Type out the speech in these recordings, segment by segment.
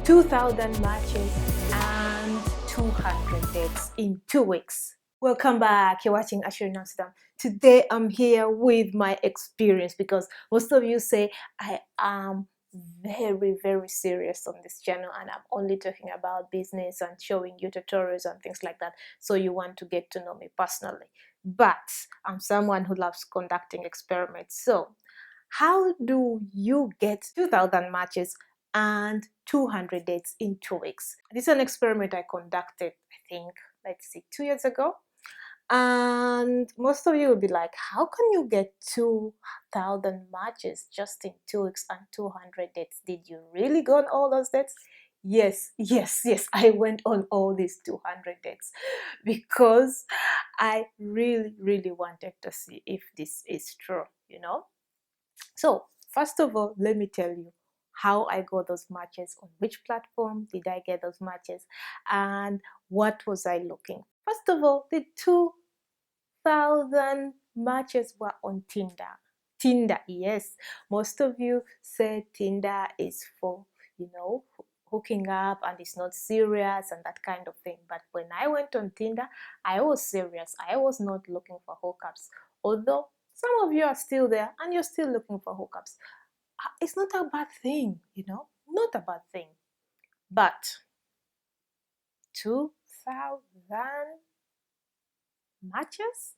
2,000 matches and 200 dates in 2 weeks. Welcome back. You're watching ACIERO in Amsterdam. Today I'm here with my experience because most of you say I am very serious on this channel and I'm only talking about business and showing you tutorials and things like that, so you want to get to know me personally. But I'm someone who loves conducting experiments. So how do you get 2,000 matches and 200 dates in 2 weeks? This is an experiment I conducted, I think, let's see, 2 years ago. And most of you will be like, how can you get 2,000 matches just in 2 weeks and 200 dates? Did you really go on all those dates? Yes, I went on all these 200 dates because I really wanted to see if this is true, you know. So first of all, let me tell you how I got those matches, on which platform did I get those matches, and what was I looking. First of all, the 2,000 matches were on Tinder. Tinder, yes. Most of you say Tinder is for, hooking up and it's not serious and that kind of thing. But when I went on Tinder, I was serious. I was not looking for hookups. Although some of you are still there and you're still looking for hookups. It's not a bad thing, not a bad thing. But 2,000 matches?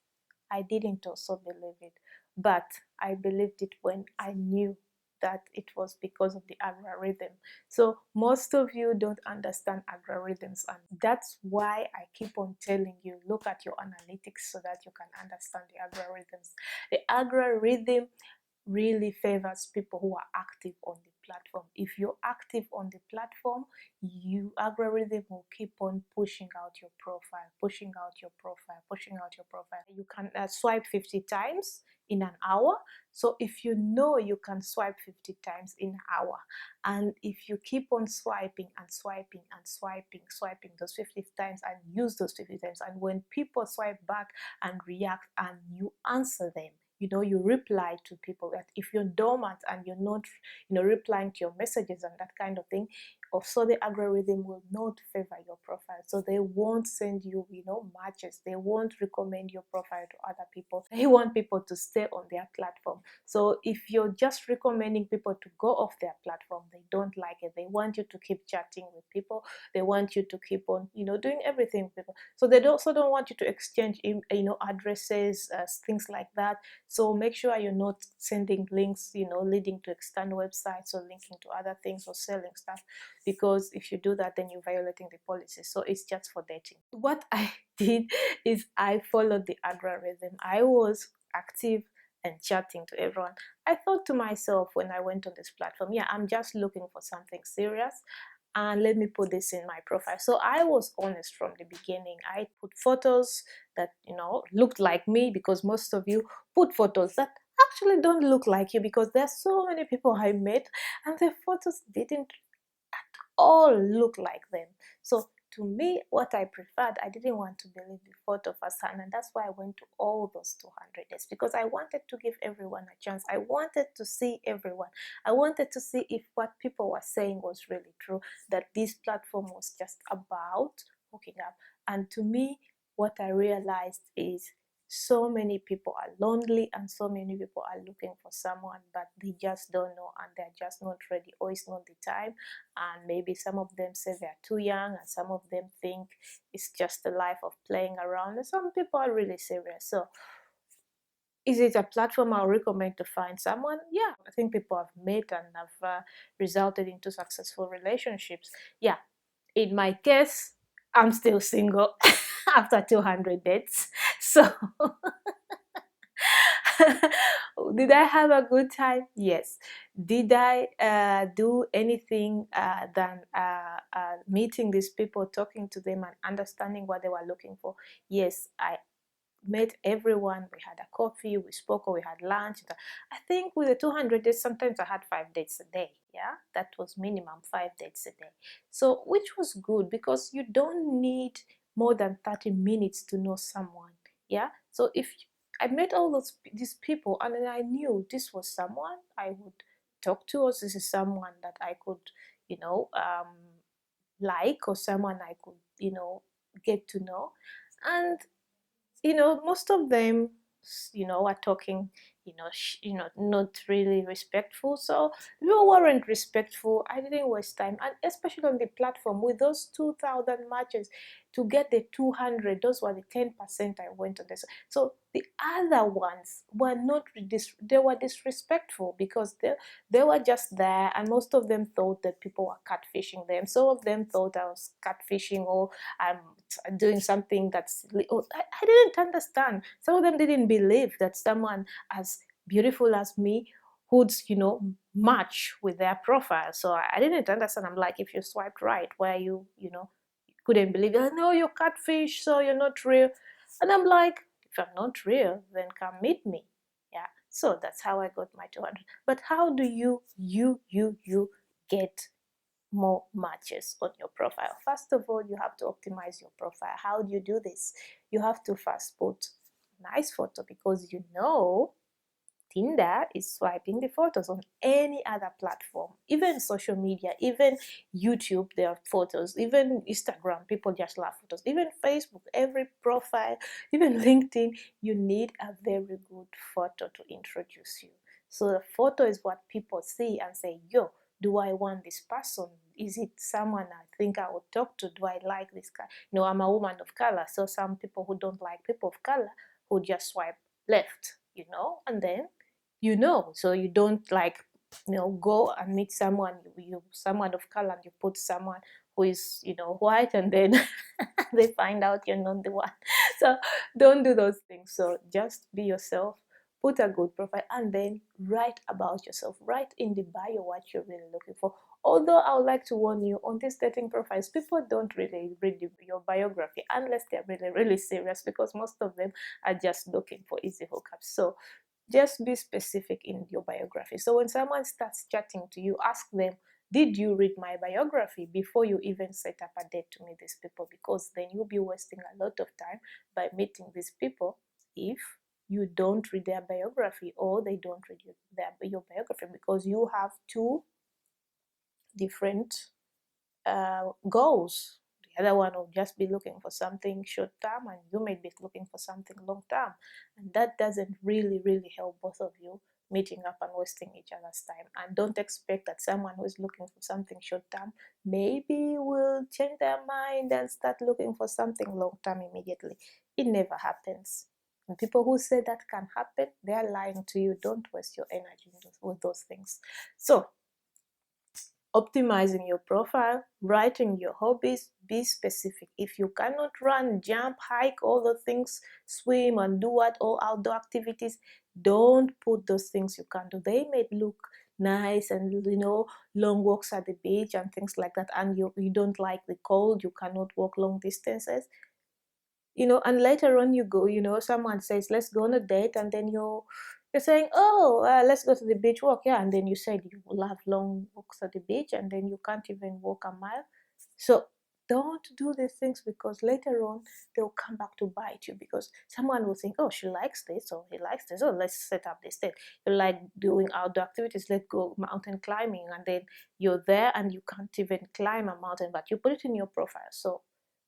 I didn't also believe it, but I believed it when I knew that it was because of the algorithm. So most of you don't understand algorithms, and that's why I keep on telling you, look at your analytics so that you can understand the algorithms. The algorithm really favors people who are active on the platform. If you're active on the platform, you algorithm will keep on pushing out your profile, pushing out your profile, pushing out your profile. You can swipe 50 times in an hour. So if you know you can swipe 50 times in an hour, and if you keep on swiping and swiping and swiping those 50 times and use those 50 times, and when people swipe back and react and you answer them, you reply to people. That if you're dormant and you're not replying to your messages and that kind of thing, also the algorithm will not favor your profile, so they won't send you matches. They won't recommend your profile to other people. They want people to stay on their platform. So if you're just recommending people to go off their platform, they don't like it. They want you to keep chatting with people. They want you to keep on doing everything with people. So they also don't want you to exchange addresses, things like that. So make sure you're not sending links leading to external websites or linking to other things or selling stuff, because if you do that, then you're violating the policy. So it's just for dating. What I did is I followed the algorithm. I was active and chatting to everyone. I thought to myself when I went on this platform, yeah, I'm just looking for something serious, and let me put this in my profile. So I was honest from the beginning. I put photos that looked like me, because most of you put photos that actually don't look like you, because there's so many people I met and the photos didn't all look like them. So to me, what I preferred, I didn't want to believe the photo firsthand, and that's why I went to all those 200 days, because I wanted to give everyone a chance. I wanted to see everyone. I wanted to see if what people were saying was really true, that this platform was just about hooking up. And to me, what I realized is so many people are lonely and so many people are looking for someone, but they just don't know and they're just not ready, or it's not the time. And maybe some of them say they're too young, and some of them think it's just a life of playing around, and some people are really serious. So is it a platform I'll recommend to find someone? Yeah, I think people have met and have resulted into successful relationships. Yeah, in my case, I'm still single after 200 dates. So did I have a good time? Yes. Did I do anything than meeting these people, talking to them and understanding what they were looking for? Yes, I met everyone. We had a coffee, we spoke, or we had lunch. I think with the 200 days, sometimes I had 5 dates a day. Yeah, that was minimum 5 dates a day. So which was good, because you don't need more than 30 minutes to know someone. Yeah, so if I met all these people and then I knew this was someone I would talk to, or this is someone that I could like, or someone I could, get to know. And most of them, are talking, not really respectful. So people weren't respectful. I didn't waste time, and especially on the platform with those 2,000 matches to get the 200. Those were the 10% I went on this. So the other ones were not they were disrespectful because they were just there, and most of them thought that people were catfishing them. Some of them thought I was catfishing, or doing something that's I didn't understand. Some of them didn't believe that someone as beautiful as me would match with their profile. So I didn't understand. I'm like, if you swiped right, why you couldn't believe it? No, you're catfish, so you're not real. And I'm like, if I'm not real, then come meet me. Yeah, so that's how I got my 200. But how do you get more matches on your profile? First of all, you have to optimize your profile. How do you do this? You have to first put nice photo, because Tinder is swiping the photos. On any other platform, even social media, even YouTube, there are photos, even Instagram, people just love photos, even Facebook, every profile, even LinkedIn, you need a very good photo to introduce you. So the photo is what people see and say, yo, do I want this person? Is it someone I think I would talk to? Do I like this guy? I'm a woman of color, so some people who don't like people of color who just swipe left, and then so you don't like go and meet someone, someone of color, and you put someone who is white, and then they find out you're not the one. So don't do those things. So just be yourself, put a good profile, and then write about yourself. Write in the bio what you're really looking for. Although I would like to warn you, on these dating profiles, people don't really read your biography unless they're really, really serious, because most of them are just looking for easy hookups. So just be specific in your biography. So when someone starts chatting to you, ask them, did you read my biography before you even set up a date to meet these people? Because then you'll be wasting a lot of time by meeting these people if you don't read their biography, or they don't read your biography, because you have two different goals. The other one will just be looking for something short term, and you may be looking for something long term. And that doesn't really, really help both of you meeting up and wasting each other's time. And don't expect that someone who is looking for something short term maybe will change their mind and start looking for something long term immediately. It never happens. And people who say that can happen, they are lying to you. Don't waste your energy with those things. So optimizing your profile, writing your hobbies, be specific. If you cannot run, jump, hike, all the things, swim and do all outdoor activities, don't put those things you can't do. They may look nice, and long walks at the beach and things like that, and you don't like the cold, you cannot walk long distances, and later on you go, someone says, let's go on a date, and then you're saying, oh, let's go to the beach walk. Yeah, and then you said you love long walks at the beach, and then you can't even walk a mile. So don't do these things, because later on they'll come back to bite you, because someone will think, oh, she likes this, or he likes this, oh, let's set up this date. You like doing outdoor activities, let's go mountain climbing, and then you're there and you can't even climb a mountain, but you put it in your profile. So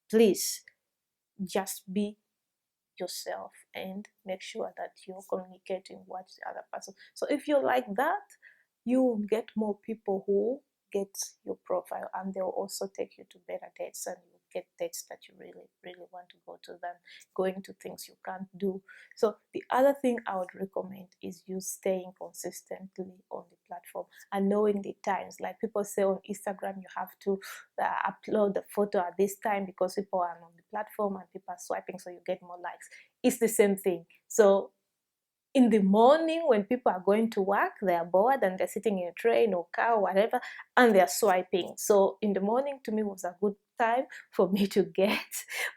please, just be yourself and make sure that you're communicating with the other person. So if you're like that, you will get more people who get your profile, and they'll also take you to better dates, and you get dates that you really, really want to go to than going to things you can't do. So the other thing I would recommend is you staying consistently on the platform and knowing the times. Like people say on Instagram, you have to upload the photo at this time, because people are on the platform and people are swiping, so you get more likes. It's the same thing. So in the morning, when people are going to work, they are bored and they're sitting in a train or car or whatever, and they're swiping. So in the morning, to me, was a good time for me to get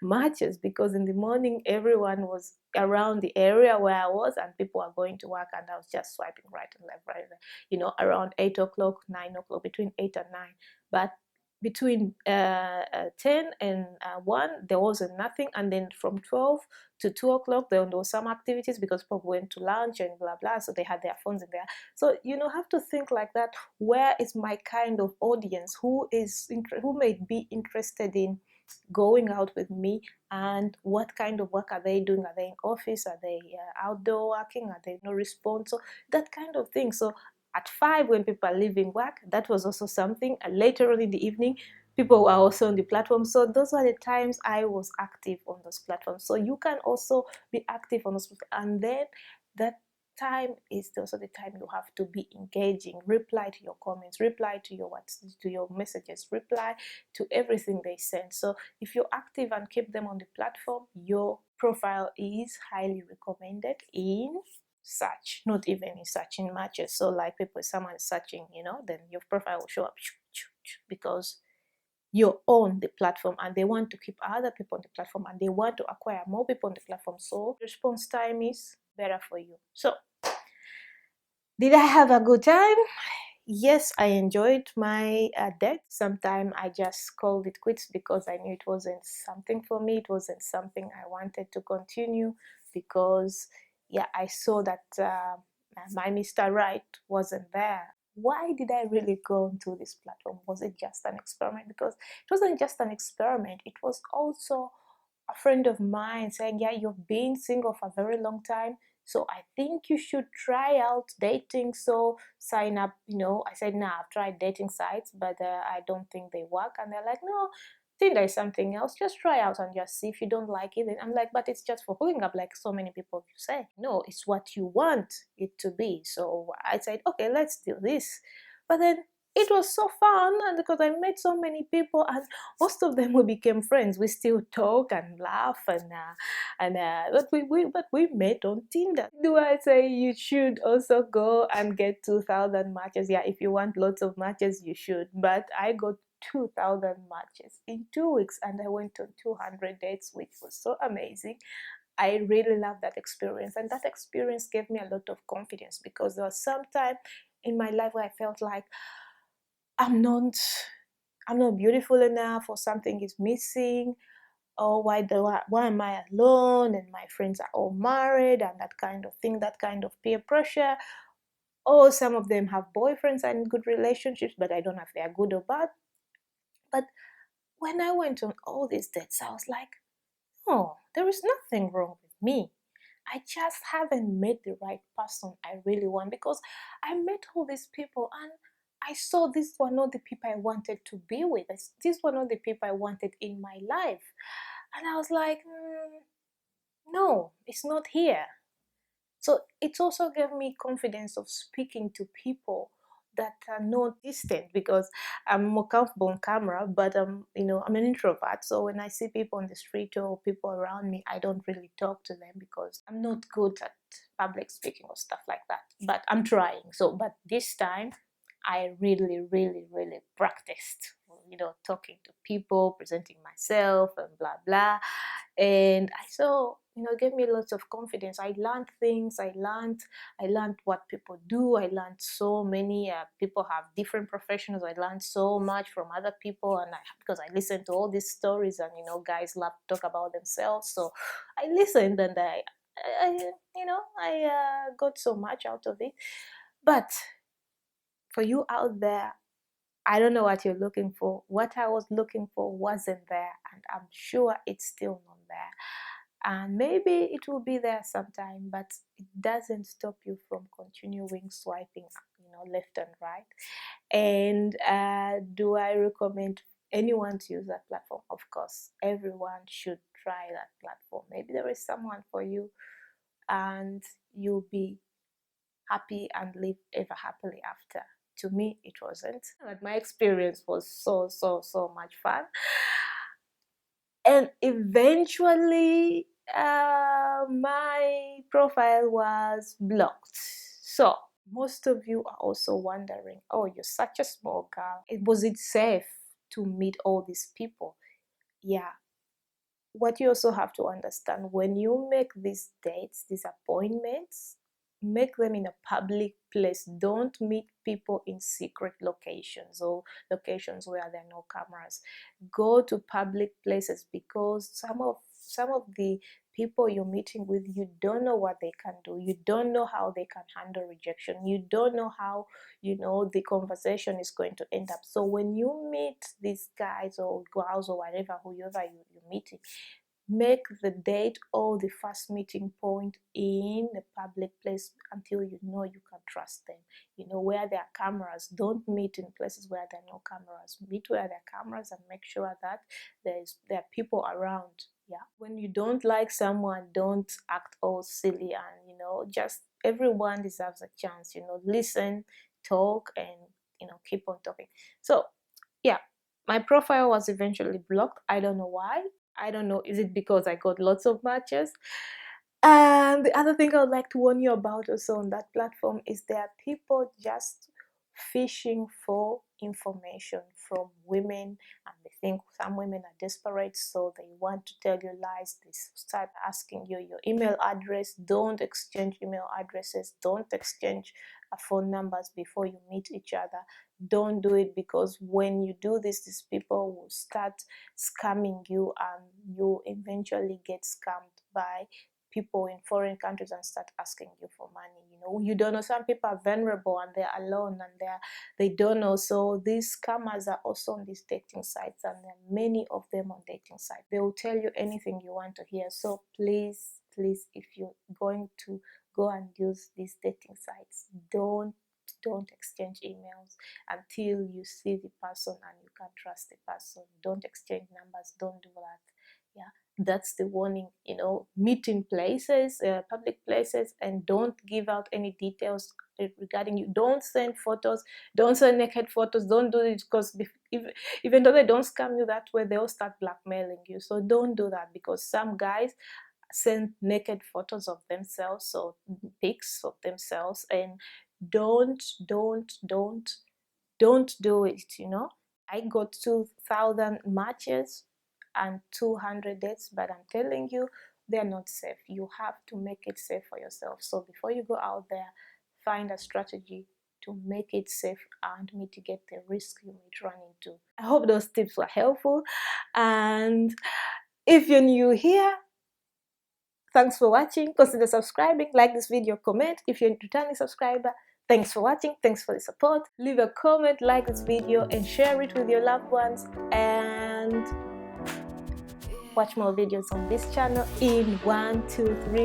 matches, because in the morning everyone was around the area where I was, and people are going to work, and I was just swiping right and left, right, around 8 o'clock, 9 o'clock, between 8 and 9. But between 10 and 1 there wasn't nothing, and then from 12 to 2 o'clock there was some activities because people went to lunch and blah blah, so they had their phones in there. So have to think like that. Where is my kind of audience? Who may be interested in going out with me, and what kind of work are they doing? Are they in office? Are they outdoor working? Are they no response? So that kind of thing. So at 5 when people are leaving work, that was also something. And later on in the evening, people were also on the platform. So those were the times I was active on those platforms. So you can also be active on those platforms. And then that time is also the time you have to be engaging, reply to your comments, reply to your messages, reply to everything they send. So if you're active and keep them on the platform, your profile is highly recommended in search, not even in searching matches. So like people, someone is searching, then your profile will show up because you're on the platform, and they want to keep other people on the platform, and they want to acquire more people on the platform. So response time is better for you. So did I have a good time? Yes, I enjoyed my date. Sometimes I just called it quits because I knew it wasn't something for me. It wasn't something I wanted to continue because, yeah, I saw that my Mr. Right wasn't there. Why did I really go into this platform? Was it just an experiment? Because it wasn't just an experiment. It was also a friend of mine saying, yeah, you've been single for a very long time, so I think you should try out dating. So sign up. I said, nah, I've tried dating sites, but I don't think they work. And they're like, no, Tinder is something else. Just try out and just see. If you don't like it, and I'm like, but it's just for hooking up, like so many people say. No, it's what you want it to be. So I said, okay, let's do this. But then it was so fun, and because I met so many people, and most of them we became friends. We still talk and laugh, but we met on Tinder. Do I say you should also go and get 2,000 matches? Yeah, if you want lots of matches, you should. But I got 2,000 matches in 2 weeks, and I went on 200 dates, which was so amazing. I really love that experience, and that experience gave me a lot of confidence, because there was some time in my life where I felt like I'm not beautiful enough, or something is missing, or why am I alone and my friends are all married, and that kind of thing, that kind of peer pressure. Or some of them have boyfriends and good relationships, but I don't know if they are good or bad. But when I went on all these dates, I was like, oh, there is nothing wrong with me. I just haven't met the right person I really want, because I met all these people and I saw these were not the people I wanted to be with. These were not the people I wanted in my life. And I was like, no, it's not here. So it also gave me confidence of speaking to people that are not distant, because I'm more comfortable on camera, but I'm an introvert. So when I see people on the street or people around me, I don't really talk to them because I'm not good at public speaking or stuff like that. But I'm trying. But this time I really, really, really practiced, talking to people, presenting myself and blah blah. And I saw, it gave me lots of confidence. I learned things. I learned what people do. I learned so many. People have different professions. I learned so much from other people, and because I listened to all these stories, and guys love to talk about themselves. So I listened, and I got so much out of it. But for you out there, I don't know what you're looking for. What I was looking for wasn't there, and I'm sure it's still not there. And maybe it will be there sometime, but it doesn't stop you from continuing swiping, left and right. And do I recommend anyone to use that platform? Of course, everyone should try that platform. Maybe there is someone for you, and you'll be happy and live ever happily after. To me, it wasn't. But my experience was so, so, so much fun. And eventually, my profile was blocked. So, most of you are also wondering, oh, you're such a small girl. Was it safe to meet all these people? Yeah. What you also have to understand, when you make these dates, these appointments, make them in a public place. Don't meet people in secret locations or locations where there are no cameras. Go to public places, because some of the people you're meeting with, you don't know what they can do. You don't know how they can handle rejection. You don't know how, you know, the conversation is going to end up. So when you meet these guys or girls or whatever, whoever you're meeting, make the date or the first meeting point in a public place until you know you can trust them. You know, where there are cameras. Don't meet in places where there are no cameras. Meet where there are cameras and make sure that there are people around. Yeah. When you don't like someone, don't act all silly, and you know, just everyone deserves a chance. You know, listen, talk, and you know, keep on talking. So yeah, my profile was eventually blocked. I don't know why. I don't know, is it because I got lots of matches? And the other thing I would like to warn you about also on that platform is there are people just fishing for information from women, and they think some women are desperate, so they want to tell you lies. They start asking you your email address. Don't exchange email addresses. Don't exchange phone numbers before you meet each other. Don't do it, because when you do this, these people will start scamming you, and you eventually get scammed by people in foreign countries and start asking you for money. You know, you don't know, some people are vulnerable and they're alone and they don't know. So these scammers are also on these dating sites, and there are many of them on dating sites. They will tell you anything you want to hear. So please, if you're going to go and use these dating sites, don't exchange emails until you see the person and you can trust the person. Don't exchange numbers. Don't do that. Yeah, that's the warning. You know, meet in places, public places, and don't give out any details regarding you. Don't send photos. Don't send naked photos. Don't do it, because even though they don't scam you that way, they'll start blackmailing you. So don't do that, because some guys send naked photos of themselves or pics of themselves, and don't do it. You know, I got 2,000 matches and 200 dates, but I'm telling you, they're not safe. You have to make it safe for yourself. So before you go out there, find a strategy to make it safe and mitigate the risk you may run into. I hope those tips were helpful, and if you're new here, thanks for watching. Consider subscribing, like this video, comment. If you're a returning subscriber, thanks for watching, thanks for the support. Leave a comment, like this video, and share it with your loved ones. And watch more videos on this channel in 1, 2, 3,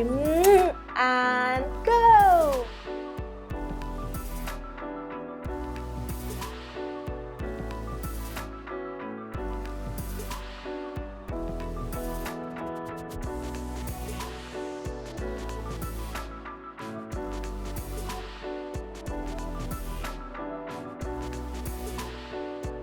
and go!